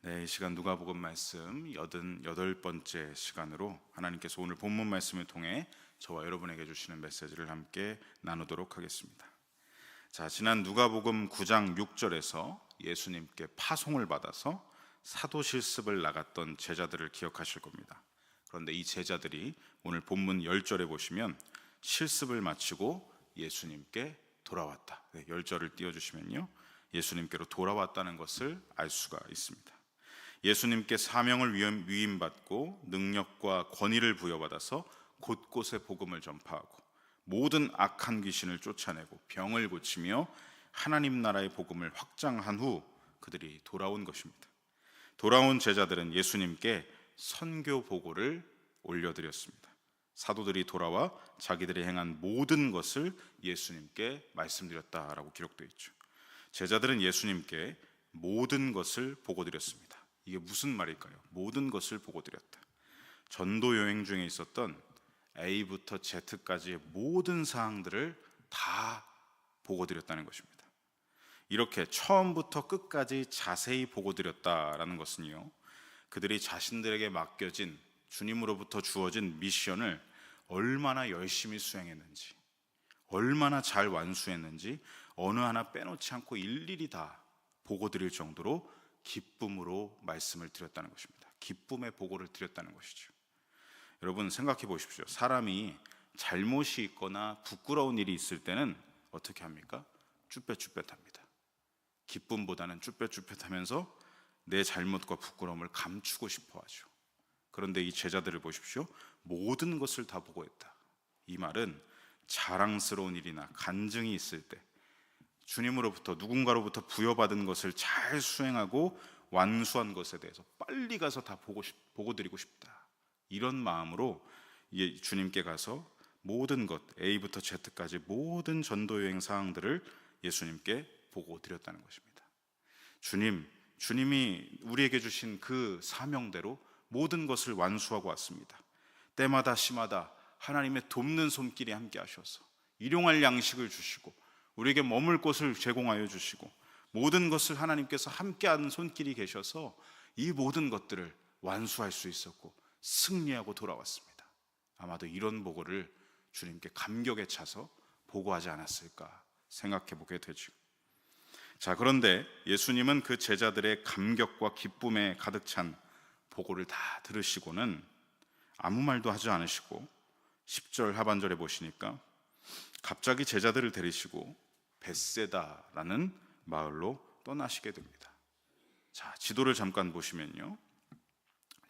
네, 이 시간 누가복음 말씀 88번째 시간으로 하나님께서 오늘 본문 말씀을 통해 저와 여러분에게 주시는 메시지를 함께 나누도록 하겠습니다. 자, 지난 누가복음 9장 6절에서 예수님께 파송을 받아서 사도 실습을 나갔던 제자들을 기억하실 겁니다. 그런데 이 제자들이 오늘 본문 10절에 보시면 실습을 마치고 예수님께 돌아왔다. 10절을 띄워주시면요, 예수님께로 돌아왔다는 것을 알 수가 있습니다. 예수님께 사명을 위임받고 능력과 권위를 부여받아서 곳곳에 복음을 전파하고 모든 악한 귀신을 쫓아내고 병을 고치며 하나님 나라의 복음을 확장한 후 그들이 돌아온 것입니다. 돌아온 제자들은 예수님께 선교 보고를 올려드렸습니다. 사도들이 돌아와 자기들이 행한 모든 것을 예수님께 말씀드렸다라고 기록되어 있죠. 제자들은 예수님께 모든 것을 보고드렸습니다. 이게 무슨 말일까요? 모든 것을 보고드렸다. 전도 여행 중에 있었던 A부터 Z까지의 모든 사항들을 다 보고드렸다는 것입니다. 이렇게 처음부터 끝까지 자세히 보고드렸다라는 것은요, 그들이 자신들에게 맡겨진 주님으로부터 주어진 미션을 얼마나 열심히 수행했는지, 얼마나 잘 완수했는지 어느 하나 빼놓지 않고 일일이 다 보고드릴 정도로 기쁨으로 말씀을 드렸다는 것입니다. 기쁨의 보고를 드렸다는 것이죠. 여러분 생각해 보십시오. 사람이 잘못이 있거나 부끄러운 일이 있을 때는 어떻게 합니까? 쭈뼛쭈뼛합니다. 기쁨보다는 쭈뼛쭈뼛하면서 내 잘못과 부끄러움을 감추고 싶어 하죠. 그런데 이 제자들을 보십시오. 모든 것을 다 보고했다. 이 말은 자랑스러운 일이나 간증이 있을 때 주님으로부터 누군가로부터 부여받은 것을 잘 수행하고 완수한 것에 대해서 빨리 가서 다 보고드리고 싶다, 이런 마음으로 주님께 가서 모든 것 A부터 Z까지 모든 전도 여행 사항들을 예수님께 보고드렸다는 것입니다. 주님이 우리에게 주신 그 사명대로 모든 것을 완수하고 왔습니다. 때마다 시마다 하나님의 돕는 손길이 함께 하셔서 일용할 양식을 주시고 우리에게 머물 곳을 제공하여 주시고 모든 것을 하나님께서 함께하는 손길이 계셔서 이 모든 것들을 완수할 수 있었고 승리하고 돌아왔습니다. 아마도 이런 보고를 주님께 감격에 차서 보고하지 않았을까 생각해 보게 되죠. 자, 그런데 예수님은 그 제자들의 감격과 기쁨에 가득 찬 보고를 다 들으시고는 아무 말도 하지 않으시고 10절 하반절에 보시니까 갑자기 제자들을 데리시고 벳세다라는 마을로 떠나시게 됩니다. 자, 지도를 잠깐 보시면요,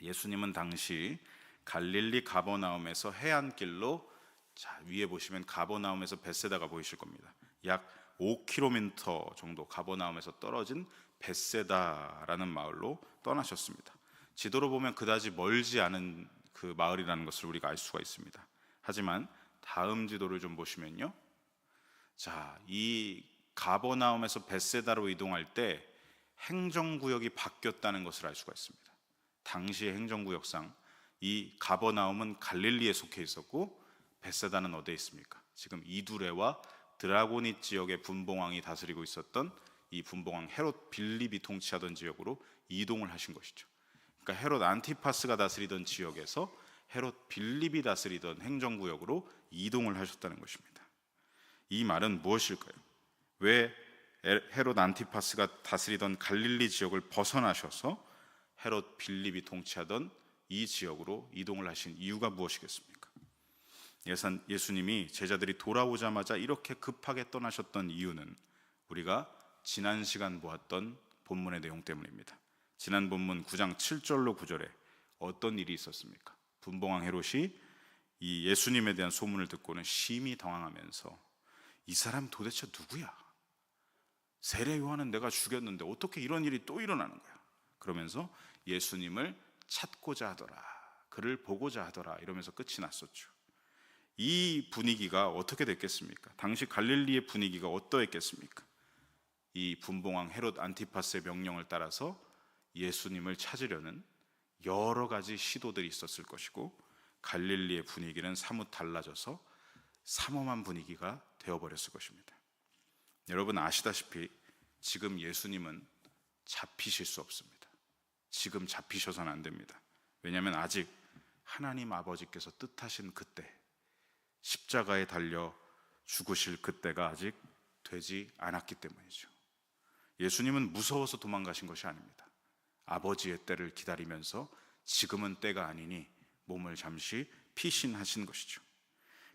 예수님은 당시 갈릴리 가버나움에서 해안길로, 자, 위에 보시면 가버나움에서 벳세다가 보이실 겁니다. 약 5km 정도 가버나움에서 떨어진 벳세다라는 마을로 떠나셨습니다. 지도로 보면 그다지 멀지 않은 그 마을이라는 것을 우리가 알 수가 있습니다. 하지만 다음 지도를 좀 보시면요, 자, 이 가버나움에서 벳세다로 이동할 때 행정구역이 바뀌었다는 것을 알 수가 있습니다. 당시의 행정구역상 이 가버나움은 갈릴리에 속해 있었고 벳세다는 어디에 있습니까? 지금 이두레와 드라고닛 지역의 분봉왕이 다스리고 있었던 이 분봉왕 헤롯 빌립이 통치하던 지역으로 이동을 하신 것이죠. 그러니까 헤롯 안티파스가 다스리던 지역에서 헤롯 빌립이 다스리던 행정구역으로 이동을 하셨다는 것입니다. 이 말은 무엇일까요? 왜 헤롯 안티파스가 다스리던 갈릴리 지역을 벗어나셔서 헤롯 빌립이 통치하던 이 지역으로 이동을 하신 이유가 무엇이겠습니까? 예수님이 제자들이 돌아오자마자 이렇게 급하게 떠나셨던 이유는 우리가 지난 시간 보았던 본문의 내용 때문입니다. 지난 본문 9장 7절로 9절에 어떤 일이 있었습니까? 분봉왕 헤롯이 이 예수님에 대한 소문을 듣고는 심히 당황하면서 이 사람 도대체 누구야? 세례 요한은 내가 죽였는데 어떻게 이런 일이 또 일어나는 거야? 그러면서 예수님을 찾고자 하더라, 그를 보고자 하더라, 이러면서 끝이 났었죠. 이 분위기가 어떻게 됐겠습니까? 당시 갈릴리의 분위기가 어떠했겠습니까? 이 분봉왕 헤롯 안티파스의 명령을 따라서 예수님을 찾으려는 여러 가지 시도들이 있었을 것이고 갈릴리의 분위기는 사뭇 달라져서 삼엄한 분위기가 되어버렸을 것입니다. 여러분 아시다시피 지금 예수님은 잡히실 수 없습니다. 지금 잡히셔서는 안 됩니다. 왜냐하면 아직 하나님 아버지께서 뜻하신 그때, 십자가에 달려 죽으실 그때가 아직 되지 않았기 때문이죠. 예수님은 무서워서 도망가신 것이 아닙니다. 아버지의 때를 기다리면서 지금은 때가 아니니 몸을 잠시 피신하신 것이죠.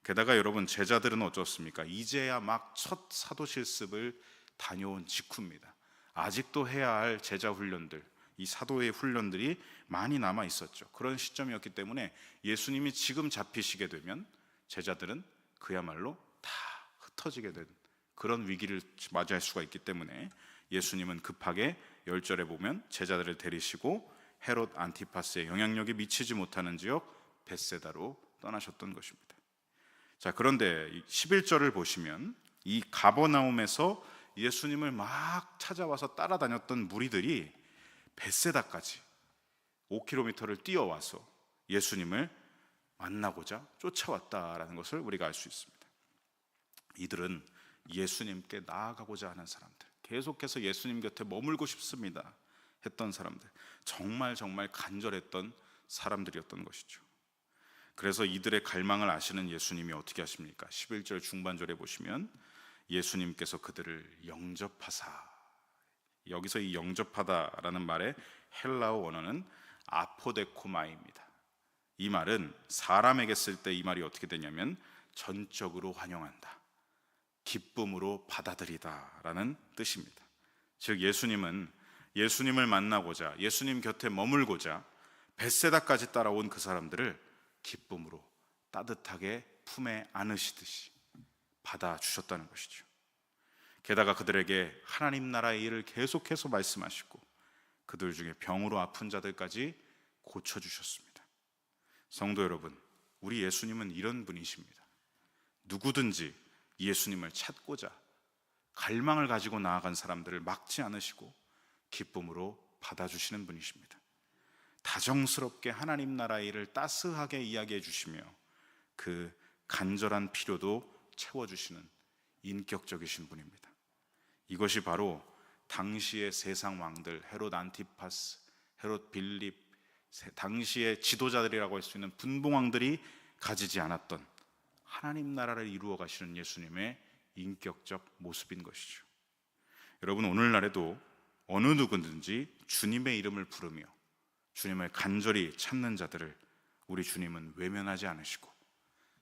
게다가 여러분, 제자들은 어떻습니까? 이제야 막 첫 사도 실습을 다녀온 직후입니다. 아직도 해야 할 제자 훈련들, 이 사도의 훈련들이 많이 남아 있었죠. 그런 시점이었기 때문에 예수님이 지금 잡히시게 되면 제자들은 그야말로 다 흩어지게 된 그런 위기를 맞이할 수가 있기 때문에 예수님은 급하게 10절에 보면 제자들을 데리시고 헤롯 안티파스의 영향력이 미치지 못하는 지역 벳세다로 떠나셨던 것입니다. 자, 그런데 11절을 보시면 이 가버나움에서 예수님을 막 찾아와서 따라다녔던 무리들이 벳세다까지 5km를 뛰어와서 예수님을 만나고자 쫓아왔다라는 것을 우리가 알 수 있습니다. 이들은 예수님께 나아가고자 하는 사람들, 계속해서 예수님 곁에 머물고 싶습니다 했던 사람들, 정말 간절했던 사람들이었던 것이죠. 그래서 이들의 갈망을 아시는 예수님이 어떻게 하십니까? 11절 중반절에 보시면 예수님께서 그들을 영접하사, 여기서 이 영접하다라는 말의 헬라어 원어는 아포데코마입니다. 이 말은 사람에게 쓸 때 이 말이 어떻게 되냐면 전적으로 환영한다, 기쁨으로 받아들이다 라는 뜻입니다. 즉 예수님은 예수님을 만나고자, 예수님 곁에 머물고자 벳세다까지 따라온 그 사람들을 기쁨으로 따뜻하게 품에 안으시듯이 받아주셨다는 것이죠. 게다가 그들에게 하나님 나라의 일을 계속해서 말씀하시고 그들 중에 병으로 아픈 자들까지 고쳐주셨습니다. 성도 여러분, 우리 예수님은 이런 분이십니다. 누구든지 예수님을 찾고자 갈망을 가지고 나아간 사람들을 막지 않으시고 기쁨으로 받아주시는 분이십니다. 다정스럽게 하나님 나라의 일을 따스하게 이야기해 주시며 그 간절한 필요도 채워주시는 인격적이신 분입니다. 이것이 바로 당시의 세상 왕들, 헤롯 안티파스, 헤롯 빌립, 당시의 지도자들이라고 할 수 있는 분봉왕들이 가지지 않았던 하나님 나라를 이루어 가시는 예수님의 인격적 모습인 것이죠. 여러분, 오늘날에도 어느 누구든지 주님의 이름을 부르며 주님을 간절히 찾는 자들을 우리 주님은 외면하지 않으시고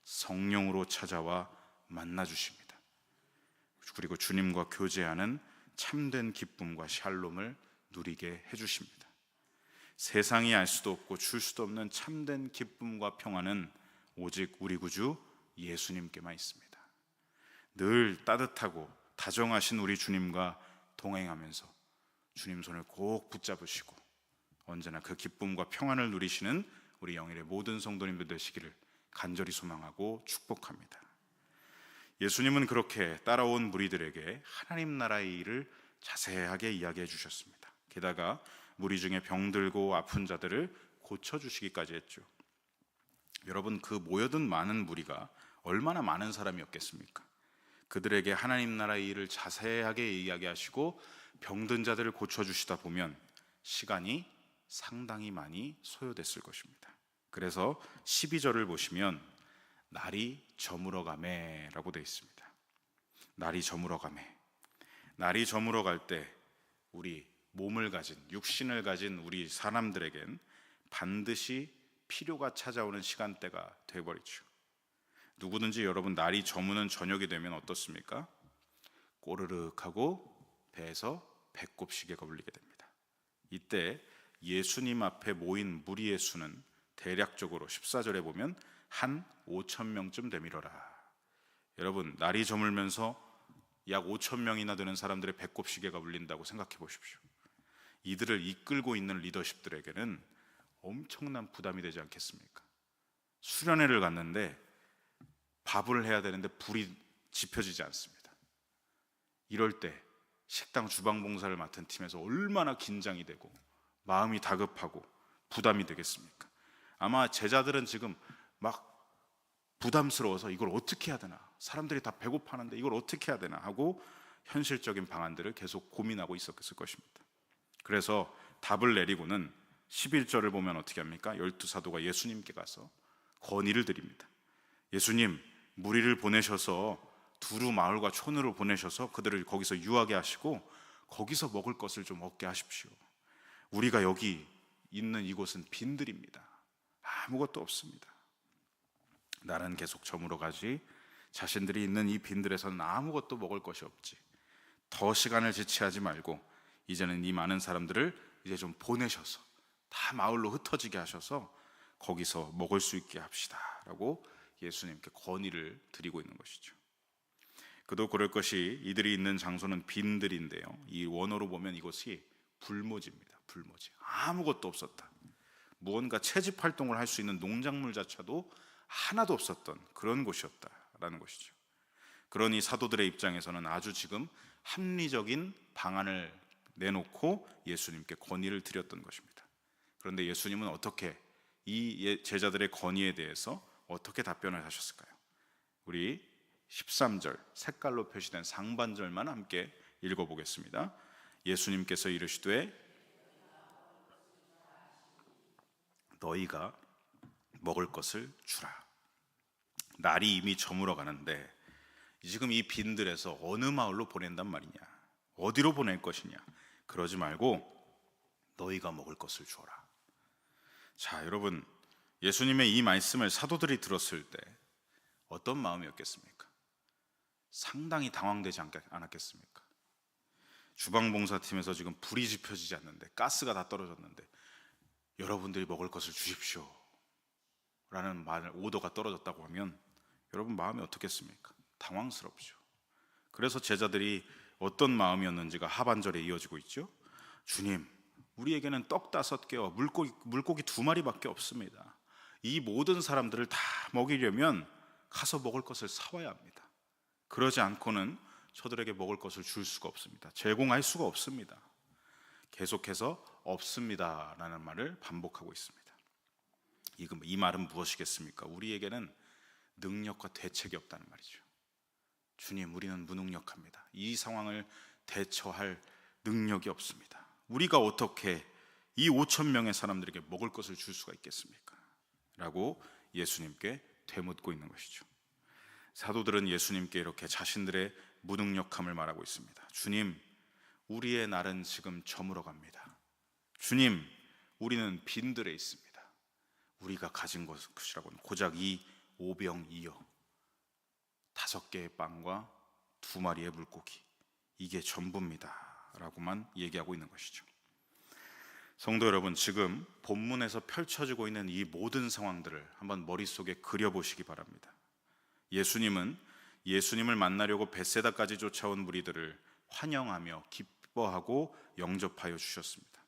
성령으로 찾아와 만나주십니다. 그리고 주님과 교제하는 참된 기쁨과 샬롬을 누리게 해주십니다. 세상이 알 수도 없고 줄 수도 없는 참된 기쁨과 평안은 오직 우리 구주 예수님께만 있습니다. 늘 따뜻하고 다정하신 우리 주님과 동행하면서 주님 손을 꼭 붙잡으시고 언제나 그 기쁨과 평안을 누리시는 우리 영일의 모든 성도님들 되시기를 간절히 소망하고 축복합니다. 예수님은 그렇게 따라온 무리들에게 하나님 나라의 일을 자세하게 이야기해 주셨습니다. 게다가 무리 중에 병들고 아픈 자들을 고쳐주시기까지 했죠. 여러분, 그 모여든 많은 무리가 얼마나 많은 사람이었겠습니까? 그들에게 하나님 나라의 일을 자세하게 이야기하시고 병든 자들을 고쳐주시다 보면 시간이 상당히 많이 소요됐을 것입니다. 그래서 12절을 보시면 날이 저물어 가매 라고 되어 있습니다. 날이 저물어 가매. 날이 저물어 갈 때 우리 몸을 가진, 육신을 가진 우리 사람들에겐 반드시 필요가 찾아오는 시간대가 되어버리죠. 누구든지 여러분, 날이 저무는 저녁이 되면 어떻습니까? 꼬르륵하고 배에서 배꼽시계가 울리게 됩니다. 이때 예수님 앞에 모인 무리의 수는 대략적으로 14절에 보면 한 5,000명쯤 되밀어라. 여러분, 날이 저물면서 약 5,000명이나 되는 사람들의 배꼽시계가 울린다고 생각해 보십시오. 이들을 이끌고 있는 리더십들에게는 엄청난 부담이 되지 않겠습니까? 수련회를 갔는데 밥을 해야 되는데 불이 지펴지지 않습니다. 이럴 때 식당 주방 봉사를 맡은 팀에서 얼마나 긴장이 되고 마음이 다급하고 부담이 되겠습니까? 아마 제자들은 지금 막 부담스러워서 이걸 어떻게 해야 되나, 사람들이 다 배고파하는데 이걸 어떻게 해야 되나 하고 현실적인 방안들을 계속 고민하고 있었을 것입니다. 그래서 답을 내리고는 11절을 보면 어떻게 합니까? 12사도가 예수님께 가서 건의를 드립니다. 예수님, 무리를 보내셔서 두루 마을과 촌으로 보내셔서 그들을 거기서 유하게 하시고 거기서 먹을 것을 좀 얻게 하십시오. 우리가 여기 있는 이곳은 빈들입니다. 아무것도 없습니다. 나는 계속 저물어 가지 자신들이 있는 이 빈들에서는 아무것도 먹을 것이 없지. 더 시간을 지체하지 말고 이제는 이 많은 사람들을 이제 좀 보내셔서 다 마을로 흩어지게 하셔서 거기서 먹을 수 있게 합시다 라고 예수님께 건의를 드리고 있는 것이죠. 그도 그럴 것이 이들이 있는 장소는 빈들인데요, 이 원어로 보면 이곳이 불모지입니다. 불모지, 아무것도 없었다. 무언가 채집 활동을 할 수 있는 농작물자체도 하나도 없었던 그런 곳이었다라는 것이죠. 그러니 사도들의 입장에서는 아주 지금 합리적인 방안을 내놓고 예수님께 건의를 드렸던 것입니다. 그런데 예수님은 어떻게 이 제자들의 건의에 대해서 어떻게 답변을 하셨을까요? 우리 13절 색깔로 표시된 상반절만 함께 읽어보겠습니다. 예수님께서 이르시되 너희가 먹을 것을 주라. 날이 이미 저물어 가는데 지금 이 빈들에서 어느 마을로 보낸단 말이냐, 어디로 보낼 것이냐, 그러지 말고 너희가 먹을 것을 주어라. 자, 여러분, 예수님의 이 말씀을 사도들이 들었을 때 어떤 마음이었겠습니까? 상당히 당황되지 않았겠습니까? 주방봉사팀에서 지금 불이 지펴지지 않는데, 가스가 다 떨어졌는데 여러분들이 먹을 것을 주십시오 라는 오더가 떨어졌다고 하면 여러분 마음이 어떻겠습니까? 당황스럽죠. 그래서 제자들이 어떤 마음이었는지가 하반절에 이어지고 있죠. 주님, 우리에게는 떡 5개와 물고기 2마리밖에 없습니다. 이 모든 사람들을 다 먹이려면 가서 먹을 것을 사와야 합니다. 그러지 않고는 저들에게 먹을 것을 줄 수가 없습니다. 제공할 수가 없습니다. 계속해서 없습니다 라는 말을 반복하고 있습니다. 이 말은 무엇이겠습니까? 우리에게는 능력과 대책이 없다는 말이죠. 주님, 우리는 무능력합니다. 이 상황을 대처할 능력이 없습니다. 우리가 어떻게 이 5천 명의 사람들에게 먹을 것을 줄 수가 있겠습니까? 라고 예수님께 되묻고 있는 것이죠. 사도들은 예수님께 이렇게 자신들의 무능력함을 말하고 있습니다. 주님, 우리의 날은 지금 저물어 갑니다. 주님, 우리는 빈들에 있습니다. 우리가 가진 것이라고는 고작 이 5병 2어 5개의 빵과 2마리의 물고기, 이게 전부입니다 라고만 얘기하고 있는 것이죠. 성도 여러분, 지금 본문에서 펼쳐지고 있는 이 모든 상황들을 한번 머릿속에 그려보시기 바랍니다. 예수님은 예수님을 만나려고 벳세다까지 쫓아온 무리들을 환영하며 기뻐하고 영접하여 주셨습니다.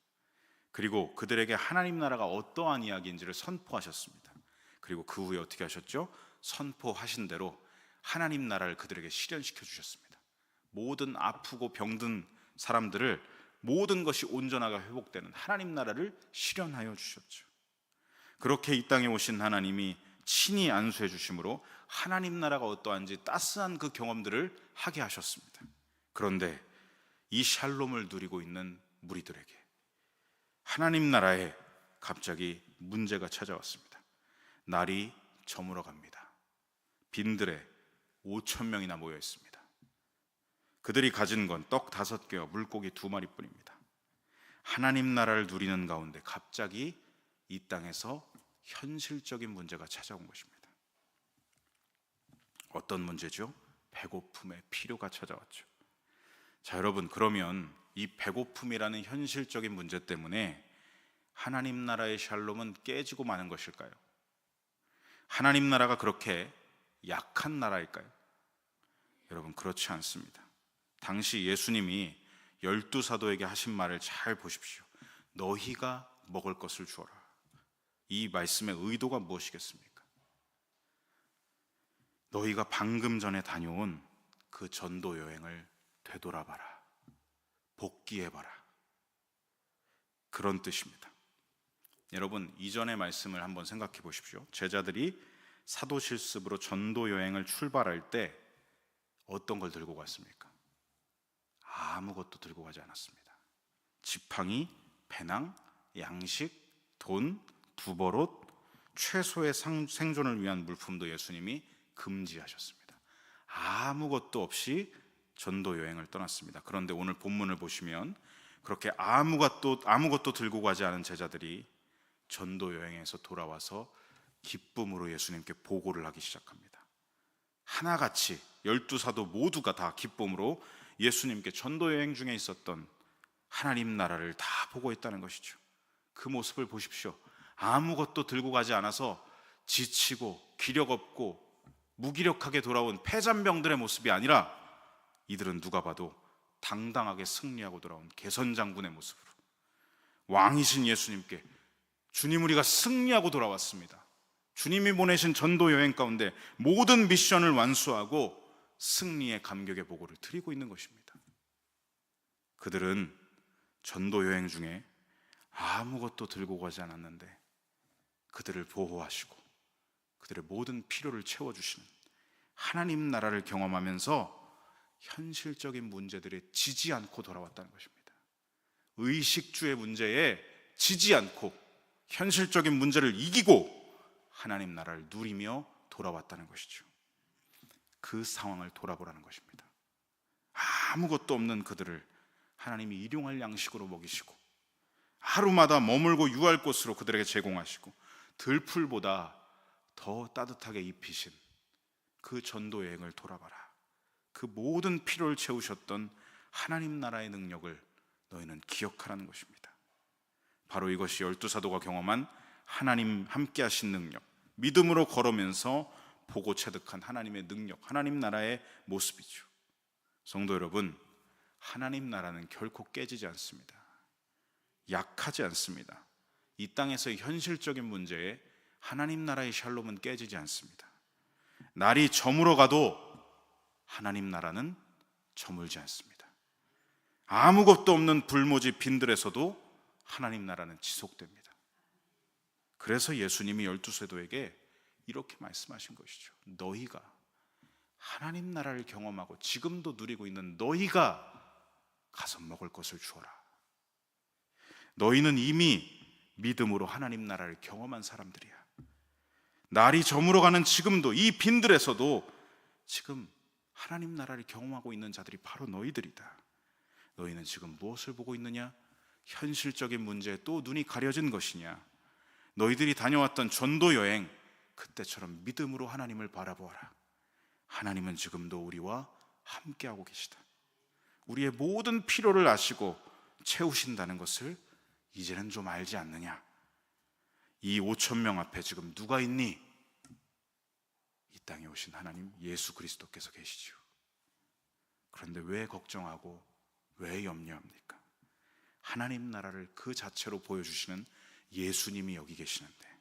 그리고 그들에게 하나님 나라가 어떠한 이야기인지를 선포하셨습니다. 그리고 그 후에 어떻게 하셨죠? 선포하신 대로 하나님 나라를 그들에게 실현시켜 주셨습니다. 모든 아프고 병든 사람들을 모든 것이 온전하게 회복되는 하나님 나라를 실현하여 주셨죠. 그렇게 이 땅에 오신 하나님이 친히 안수해 주심으로 하나님 나라가 어떠한지 따스한 그 경험들을 하게 하셨습니다. 그런데 이 샬롬을 누리고 있는 무리들에게 하나님 나라에 갑자기 문제가 찾아왔습니다. 날이 저물어 갑니다. 빈들에 5천 명이나 모여 있습니다. 그들이 가진 건 떡 5개와 물고기 2마리뿐입니다. 하나님 나라를 누리는 가운데 갑자기 이 땅에서 현실적인 문제가 찾아온 것입니다. 어떤 문제죠? 배고픔의 필요가 찾아왔죠. 자, 여러분, 그러면 이 배고픔이라는 현실적인 문제 때문에 하나님 나라의 샬롬은 깨지고 마는 것일까요? 하나님 나라가 그렇게 약한 나라일까요? 여러분, 그렇지 않습니다. 당시 예수님이 12사도에게 하신 말을 잘 보십시오. 너희가 먹을 것을 주어라. 이 말씀의 의도가 무엇이겠습니까? 너희가 방금 전에 다녀온 그 전도 여행을 되돌아봐라, 복귀해봐라, 그런 뜻입니다. 여러분, 이전의 말씀을 한번 생각해 보십시오. 제자들이 사도 실습으로 전도 여행을 출발할 때 어떤 걸 들고 갔습니까? 아무것도 들고 가지 않았습니다. 지팡이, 배낭, 양식, 돈, 두버롯, 최소의 생존을 위한 물품도 예수님이 금지하셨습니다. 아무것도 없이 전도 여행을 떠났습니다. 그런데 오늘 본문을 보시면 그렇게 아무것도 들고 가지 않은 제자들이 전도 여행에서 돌아와서 기쁨으로 예수님께 보고를 하기 시작합니다. 하나같이 12사도 모두가 다 기쁨으로 예수님께 전도 여행 중에 있었던 하나님 나라를 다 보고했다는 것이죠. 그 모습을 보십시오. 아무것도 들고 가지 않아서 지치고 기력 없고 무기력하게 돌아온 패잔병들의 모습이 아니라 이들은 누가 봐도 당당하게 승리하고 돌아온 개선장군의 모습으로 왕이신 예수님께 주님, 우리가 승리하고 돌아왔습니다. 주님이 보내신 전도 여행 가운데 모든 미션을 완수하고 승리의 감격의 보고를 드리고 있는 것입니다. 그들은 전도 여행 중에 아무것도 들고 가지 않았는데 그들을 보호하시고 그들의 모든 필요를 채워주시는 하나님 나라를 경험하면서 현실적인 문제들에 지지 않고 돌아왔다는 것입니다. 의식주의 문제에 지지 않고 현실적인 문제를 이기고 하나님 나라를 누리며 돌아왔다는 것이죠. 그 상황을 돌아보라는 것입니다. 아무것도 없는 그들을 하나님이 일용할 양식으로 먹이시고 하루마다 머물고 유할 곳으로 그들에게 제공하시고 들풀보다 더 따뜻하게 입히신 그 전도 여행을 돌아봐라. 그 모든 필요를 채우셨던 하나님 나라의 능력을 너희는 기억하라는 것입니다. 바로 이것이 12사도가 경험한 하나님 함께 하신 능력, 믿음으로 걸으면서 보고 체득한 하나님의 능력, 하나님 나라의 모습이죠. 성도 여러분, 하나님 나라는 결코 깨지지 않습니다. 약하지 않습니다. 이 땅에서의 현실적인 문제에 하나님 나라의 샬롬은 깨지지 않습니다. 날이 저물어 가도 하나님 나라는 저물지 않습니다. 아무것도 없는 불모지 빈들에서도 하나님 나라는 지속됩니다. 그래서 예수님이 12세도에게 이렇게 말씀하신 것이죠. 너희가 하나님 나라를 경험하고 지금도 누리고 있는 너희가 가서 먹을 것을 주어라. 너희는 이미 믿음으로 하나님 나라를 경험한 사람들이야. 날이 저물어가는 지금도 이 빈들에서도 지금 하나님 나라를 경험하고 있는 자들이 바로 너희들이다. 너희는 지금 무엇을 보고 있느냐? 현실적인 문제에 또 눈이 가려진 것이냐? 너희들이 다녀왔던 전도 여행, 그때처럼 믿음으로 하나님을 바라보아라. 하나님은 지금도 우리와 함께하고 계시다. 우리의 모든 필요를 아시고 채우신다는 것을 이제는 좀 알지 않느냐? 이 5,000명 앞에 지금 누가 있니? 이 땅에 오신 하나님 예수 그리스도께서 계시죠. 그런데 왜 걱정하고 왜 염려합니까? 하나님 나라를 그 자체로 보여주시는 예수님이 여기 계시는데,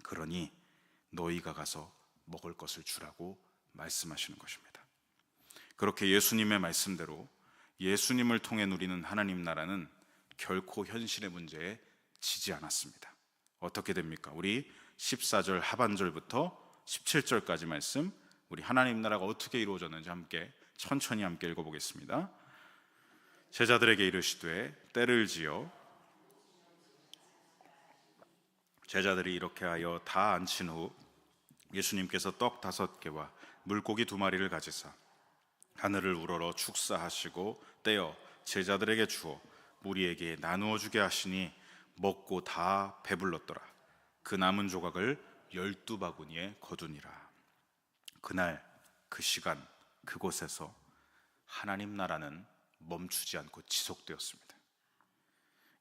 그러니 너희가 가서 먹을 것을 주라고 말씀하시는 것입니다. 그렇게 예수님의 말씀대로 예수님을 통해 누리는 하나님 나라는 결코 현실의 문제에 지지 않았습니다. 어떻게 됩니까? 우리 14절 하반절부터 17절까지 말씀, 우리 하나님 나라가 어떻게 이루어졌는지 천천히 함께 읽어보겠습니다. 제자들에게 이르시되 때를 지어, 제자들이 이렇게 하여 다 앉힌 후 예수님께서 떡 5개와 물고기 2마리를 가지사 하늘을 우러러 축사하시고 떼어 제자들에게 주어 무리에게 나누어 주게 하시니 먹고 다 배불렀더라. 그 남은 조각을 12바구니에 거두니라. 그날 그 시간 그곳에서 하나님 나라는 멈추지 않고 지속되었습니다.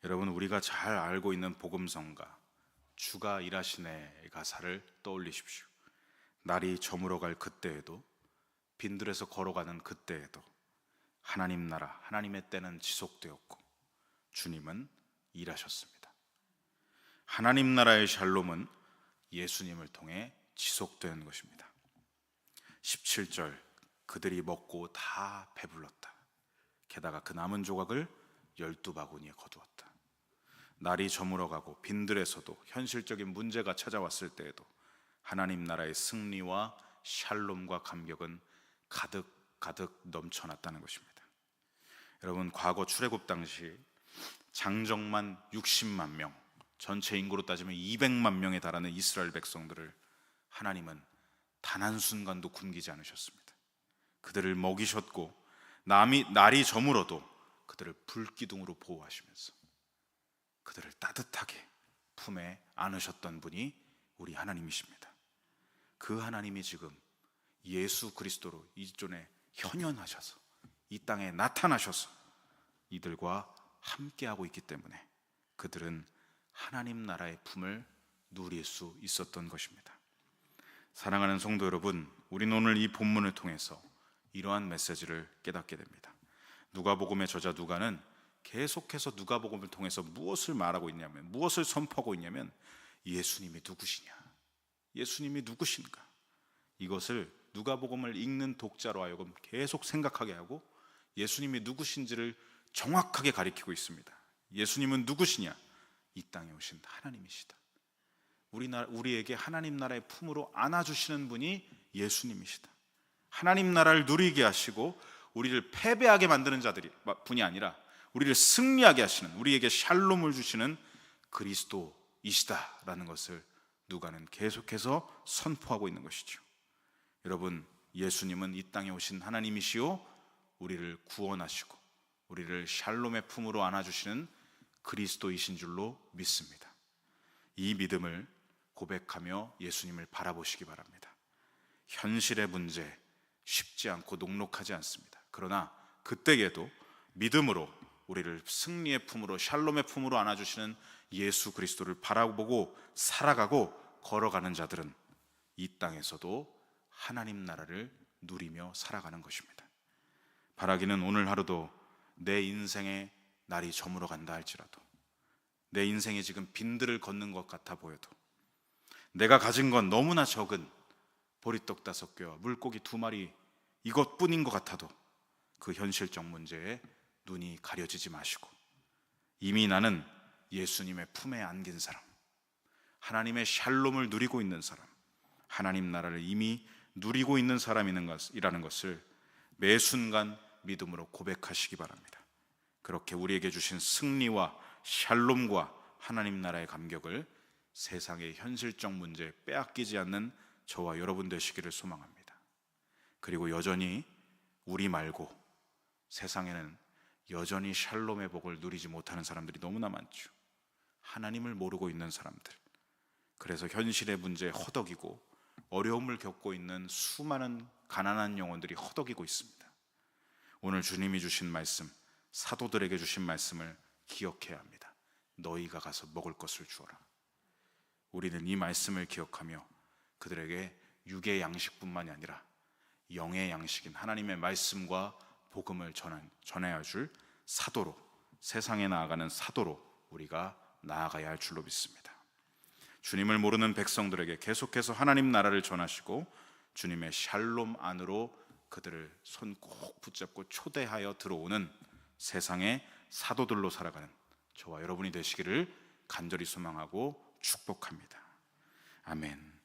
여러분, 우리가 잘 알고 있는 복음성가 주가 일하시네의 가사를 떠올리십시오. 날이 저물어갈 그때에도, 빈들에서 걸어가는 그때에도 하나님 나라, 하나님의 때는 지속되었고 주님은 일하셨습니다. 하나님 나라의 샬롬은 예수님을 통해 지속되는 것입니다. 17절, 그들이 먹고 다 배불렀다. 게다가 그 남은 조각을 12바구니에 거두었다. 날이 저물어가고 빈들에서도 현실적인 문제가 찾아왔을 때에도 하나님 나라의 승리와 샬롬과 감격은 가득 넘쳐났다는 것입니다. 여러분, 과거 출애굽 당시 장정만 60만 명, 전체 인구로 따지면 200만 명에 달하는 이스라엘 백성들을 하나님은 단 한순간도 굶기지 않으셨습니다. 그들을 먹이셨고 날이 저물어도 그들을 불기둥으로 보호하시면서 그들을 따뜻하게 품에 안으셨던 분이 우리 하나님이십니다. 그 하나님이 지금 예수 그리스도로 이존에 현현하셔서 이 땅에 나타나셔서 이들과 함께하고 있기 때문에 그들은 하나님 나라의 품을 누릴 수 있었던 것입니다. 사랑하는 성도 여러분, 우리는 오늘 이 본문을 통해서 이러한 메시지를 깨닫게 됩니다. 누가복음의 저자 누가는 계속해서 누가복음을 통해서 무엇을 말하고 있냐면, 무엇을 선포하고 있냐면, 예수님이 누구시냐, 예수님이 누구신가, 이것을 누가복음을 읽는 독자로 하여금 계속 생각하게 하고 예수님이 누구신지를 정확하게 가리키고 있습니다. 예수님은 누구시냐? 이 땅에 오신 하나님이시다. 우리에게 하나님 나라의 품으로 안아주시는 분이 예수님이시다. 하나님 나라를 누리게 하시고 우리를 패배하게 만드는 분이 아니라 우리를 승리하게 하시는, 우리에게 샬롬을 주시는 그리스도이시다라는 것을 누가는 계속해서 선포하고 있는 것이죠. 여러분, 예수님은 이 땅에 오신 하나님이시요 우리를 구원하시고 우리를 샬롬의 품으로 안아주시는 그리스도이신 줄로 믿습니다. 이 믿음을 고백하며 예수님을 바라보시기 바랍니다. 현실의 문제 쉽지 않고 녹록하지 않습니다. 그러나 그때에도 믿음으로 우리를 승리의 품으로, 샬롬의 품으로 안아주시는 예수 그리스도를 바라보고 살아가고 걸어가는 자들은 이 땅에서도 하나님 나라를 누리며 살아가는 것입니다. 바라기는 오늘 하루도 내 인생의 날이 저물어 간다 할지라도, 내 인생이 지금 빈들을 걷는 것 같아 보여도, 내가 가진 건 너무나 적은 보리떡 5개와 물고기 2마리 이것뿐인 것 같아도 그 현실적 문제에 눈이 가려지지 마시고, 이미 나는 예수님의 품에 안긴 사람, 하나님의 샬롬을 누리고 있는 사람, 하나님 나라를 이미 누리고 있는 사람이라는 것을 매 순간 믿음으로 고백하시기 바랍니다. 그렇게 우리에게 주신 승리와 샬롬과 하나님 나라의 감격을 세상의 현실적 문제에 빼앗기지 않는 저와 여러분 되시기를 소망합니다. 그리고 여전히 우리 말고 세상에는 여전히 샬롬의 복을 누리지 못하는 사람들이 너무나 많죠. 하나님을 모르고 있는 사람들, 그래서 현실의 문제에 허덕이고 어려움을 겪고 있는 수많은 가난한 영혼들이 허덕이고 있습니다. 오늘 주님이 주신 말씀, 사도들에게 주신 말씀을 기억해야 합니다. 너희가 가서 먹을 것을 주어라. 우리는 이 말씀을 기억하며 그들에게 육의 양식뿐만이 아니라 영의 양식인 하나님의 말씀과 복음을 전해야 줄 사도로, 세상에 나아가는 사도로 우리가 나아가야 할 줄로 믿습니다. 주님을 모르는 백성들에게 계속해서 하나님 나라를 전하시고 주님의 샬롬 안으로 그들을 손 꼭 붙잡고 초대하여 들어오는 세상의 사도들로 살아가는 저와 여러분이 되시기를 간절히 소망하고 축복합니다. 아멘.